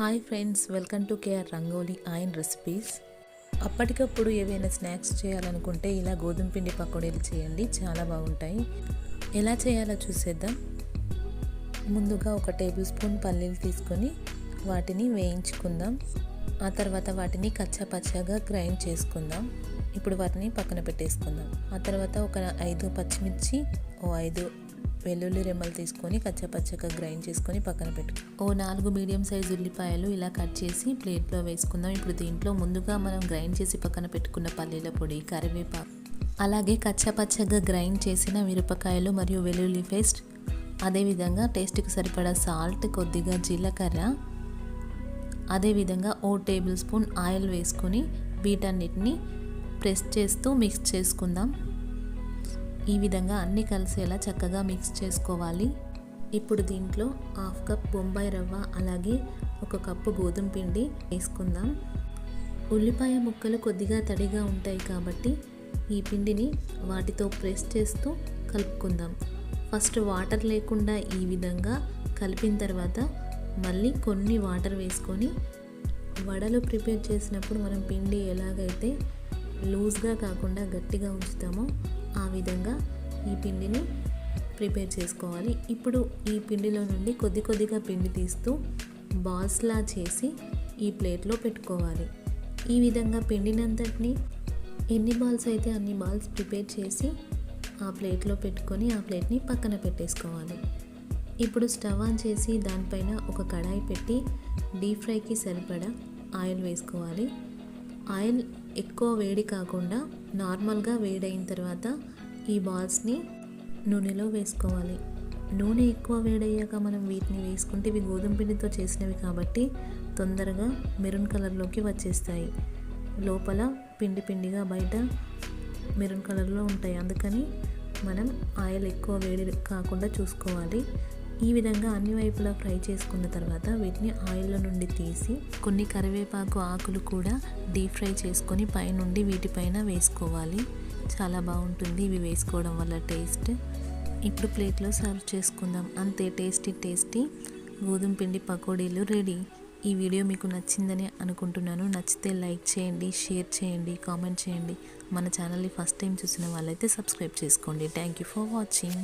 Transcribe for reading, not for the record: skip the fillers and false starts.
Hi friends, welcome to KR rangoli and recipes. అప్పటికప్పుడు ఏవైనా snacks చేయాలనుకుంటే ఇలా గోధుమ పిండి పకోడీలు చేయండి, చాలా బాగుంటాయి. ఎలా చేయాలో చూసేద్దాం. ముందుగా 1 టేబుల్ స్పూన్ పల్లీలు తీసుకొని వాటిని వేయించుకుందాం. ఆ తర్వాత వాటిని కచ్చాపచ్చాగా గ్రైండ్ చేసుకుందాం. ఇప్పుడు వాటిని పక్కన పెట్టేసుకుందాం. ఆ తర్వాత ఒక 5 పచ్చిమిర్చి, 5 వెల్లుల్లి రెమ్మలు తీసుకొని కచ్చాపచ్చగా గ్రైండ్ చేసుకొని పక్కన పెట్టుకుందాం. 4 మీడియం సైజు ఉల్లిపాయలు ఇలా కట్ చేసి ప్లేట్లో వేసుకుందాం. ఇప్పుడు దీంట్లో ముందుగా మనం గ్రైండ్ చేసి పక్కన పెట్టుకున్న పల్లీల పొడి, కరివేపాకు, అలాగే కచ్చాపచ్చగా గ్రైండ్ చేసిన మిరపకాయలు మరియు వెల్లుల్లి పేస్ట్, అదేవిధంగా టేస్ట్కి సరిపడా సాల్ట్, కొద్దిగా జీలకర్ర, అదేవిధంగా 1 టేబుల్ స్పూన్ ఆయిల్ వేసుకొని వీటన్నిటిని ప్రెస్ చేస్తూ మిక్స్ చేసుకుందాం. ఈ విధంగా అన్నీ కలిసేలా చక్కగా మిక్స్ చేసుకోవాలి. ఇప్పుడు దీంట్లో 1/2 కప్ బొంబాయి రవ్వ, అలాగే 1 కప్పు గోధుమ పిండి వేసుకుందాం. ఉల్లిపాయ ముక్కలు కొద్దిగా తడిగా ఉంటాయి కాబట్టి ఈ పిండిని వాటితో ప్రెస్ చేస్తూ కలుపుకుందాం. ఫస్ట్ వాటర్ లేకుండా ఈ విధంగా కలిపిన తర్వాత మళ్ళీ కొన్ని వాటర్ వేసుకొని వడలు ప్రిపేర్ చేసినప్పుడు మనం పిండి ఎలాగైతే లూజ్గా కాకుండా గట్టిగా ఉంచుతామో ఆ విధంగా ఈ పిండిని ప్రిపేర్ చేసుకోవాలి. ఇప్పుడు ఈ పిండిలో నుండి కొద్దిగా పిండి తీస్తూ బాల్స్లా చేసి ఈ ప్లేట్లో పెట్టుకోవాలి. ఈ విధంగా పిండినంతటిని ఎన్ని బాల్స్ అయితే అన్ని బాల్స్ ప్రిపేర్ చేసి ఆ ప్లేట్లో పెట్టుకొని ఆ ప్లేట్ని పక్కన పెట్టేసుకోవాలి. ఇప్పుడు స్టవ్ ఆన్ చేసి దానిపైన ఒక కడాయి పెట్టి డీప్ ఫ్రైకి సరిపడా ఆయిల్ వేసుకోవాలి. ఆయిల్ ఎక్కువ వేడి కాకుండా నార్మల్గా వేడైన తర్వాత ఈ బాల్స్ని నూనెలో వేసుకోవాలి. నూనె ఎక్కువ వేడయ్యాక మనం వీటిని వేసుకుంటే ఇవి గోధుమ పిండితో చేసినవి కాబట్టి తొందరగా మెరూన్ కలర్లోకి వచ్చేస్తాయి. లోపల పిండిగా బయట మెరూన్ కలర్లో ఉంటాయి. అందుకని మనం ఆయిల్ ఎక్కువ వేడి కాకుండా చూసుకోవాలి. ఈ విధంగా అన్ని వైపులా ఫ్రై చేసుకున్న తర్వాత వీటిని ఆయిల్లో నుండి తీసి కొన్ని కరివేపాకు ఆకులు కూడా డీప్ ఫ్రై చేసుకొని పైనుండి వీటిపైన వేసుకోవాలి. చాలా బాగుంటుంది ఇవి వేసుకోవడం వల్ల టేస్ట్. ఇప్పుడు ప్లేట్లో సర్వ్ చేసుకుందాం. అంతే, టేస్టీ గోధుమ పిండి పకోడీలు రెడీ. ఈ వీడియో మీకు నచ్చిందని అనుకుంటున్నాను. నచ్చితే లైక్ చేయండి, షేర్ చేయండి, కామెంట్ చేయండి. మన ఛానల్ని ఫస్ట్ టైం చూసిన వాళ్ళైతే సబ్స్క్రైబ్ చేసుకోండి. Thank you for watching.